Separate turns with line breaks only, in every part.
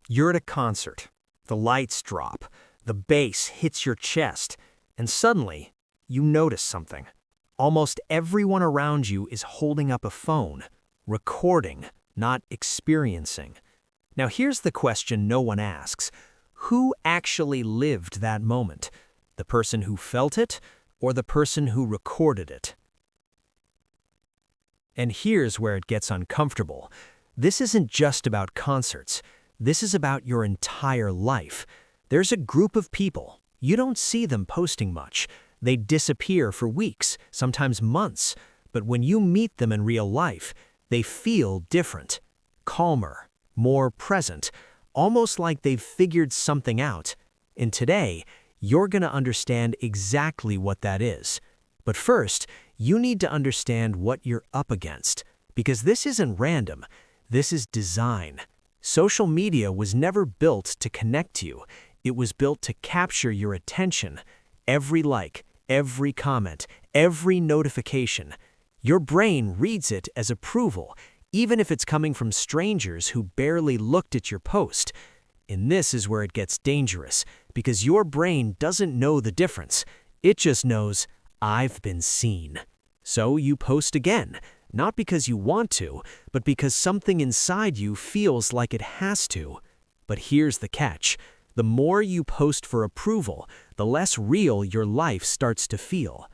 You're at a concert. The lights drop. The bass hits your chest. And suddenly, you notice something. Almost everyone around you is holding up a phone, recording, not experiencing. Now here's the question no one asks. Who actually lived that moment? The person who felt it, or the person who recorded it? And here's where it gets uncomfortable. This isn't just about concerts. This is about your entire life. There's a group of people. You don't see them posting much. They disappear for weeks, sometimes months. But when you meet them in real life, they feel different, calmer, more present, almost like they've figured something out. And today, you're going to understand exactly what that is. But first, you need to understand what you're up against, because this isn't random. This is design. Social media was never built to connect you. It was built to capture your attention. Every like, every comment, every notification. Your brain reads it as approval, even if it's coming from strangers who barely looked at your post. And this is where it gets dangerous, because your brain doesn't know the difference. It just knows, I've been seen. So you post again, not because you want to, but because something inside you feels like it has to. But here's the catch. The more you post for approval, the less real your life starts to feel.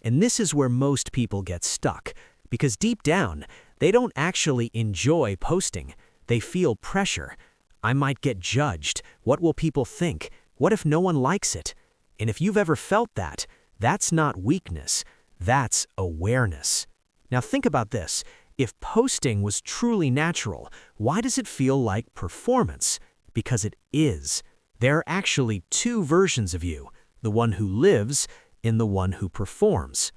And this is where most people get stuck, because deep down, they don't actually enjoy posting. They feel pressure. I might get judged. What will people think? What if no one likes it? And if you've ever felt that, that's not weakness. That's awareness. Now think about this. If posting was truly natural, why does it feel like performance? Because it is. There are actually two versions of you, the one who lives and the one who performs.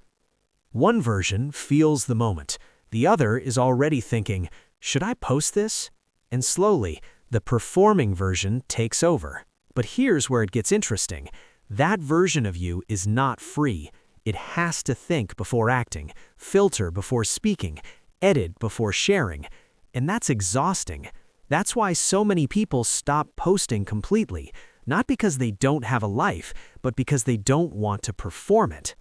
One version feels the moment. The other is already thinking, should I post this? And slowly, the performing version takes over. But here's where it gets interesting. That version of you is not free. It has to think before acting, filter before speaking, edit before sharing. And that's exhausting. That's why so many people stop posting completely, not because they don't have a life, but because they don't want to perform it.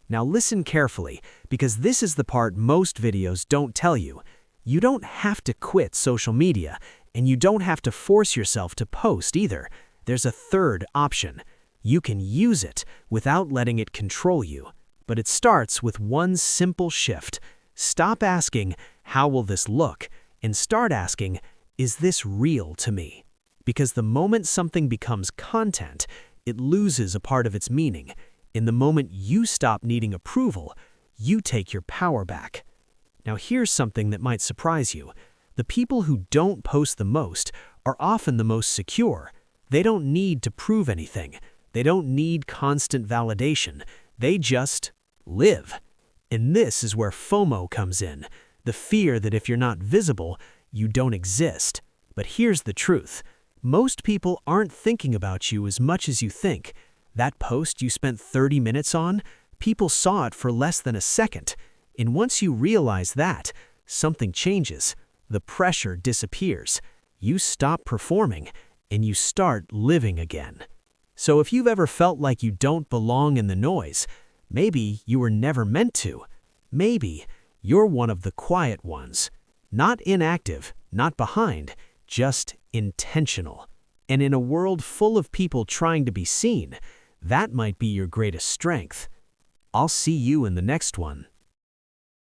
Now listen carefully, because this is the part most videos don't tell you. You don't have to quit social media, and you don't have to force yourself to post either. There's a third option. You can use it without letting it control you. But it starts with one simple shift. Stop asking, how will this look? And start asking, is this real to me? Because the moment something becomes content, it loses a part of its meaning. In the moment you stop needing approval, you take your power back. Now here's something that might surprise you. The people who don't post the most are often the most secure. They don't need to prove anything. They don't need constant validation. They just live. And this is where FOMO comes in. The fear that if you're not visible, you don't exist. But here's the truth. Most people aren't thinking about you as much as you think. That post you spent 30 minutes on, people saw it for less than a second. And once you realize that, something changes. The pressure disappears. You stop performing, and you start living again. So if you've ever felt like you don't belong in the noise, maybe you were never meant to. Maybe you're one of the quiet ones. Not inactive, not behind, just intentional. And in a world full of people trying to be seen, that might be your greatest strength. I'll see you in the next one.